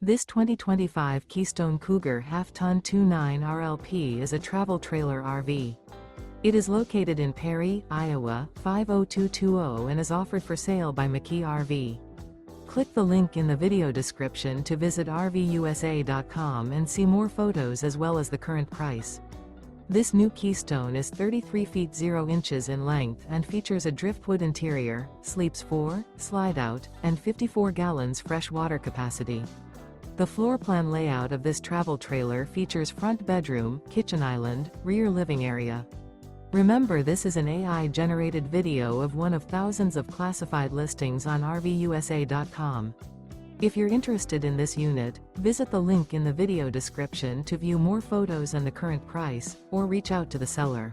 This 2025 Keystone Cougar Half-Ton 29 RLP is a travel trailer RV. It is located in Perry, Iowa, 50220 and is offered for sale by McKee RV. Click the link in the video description to visit RVUSA.com and see more photos as well as the current price. This new Keystone is 33 feet 0 inches in length and features a Driftwood interior, sleeps 4, Slideout, and 54 gallons fresh water capacity. The floor plan layout of this travel trailer features front bedroom, kitchen island, rear living area. Remember, this is an AI-generated video of one of thousands of classified listings on RVUSA.com. If you're interested in this unit, visit the link in the video description to view more photos and the current price, or reach out to the seller.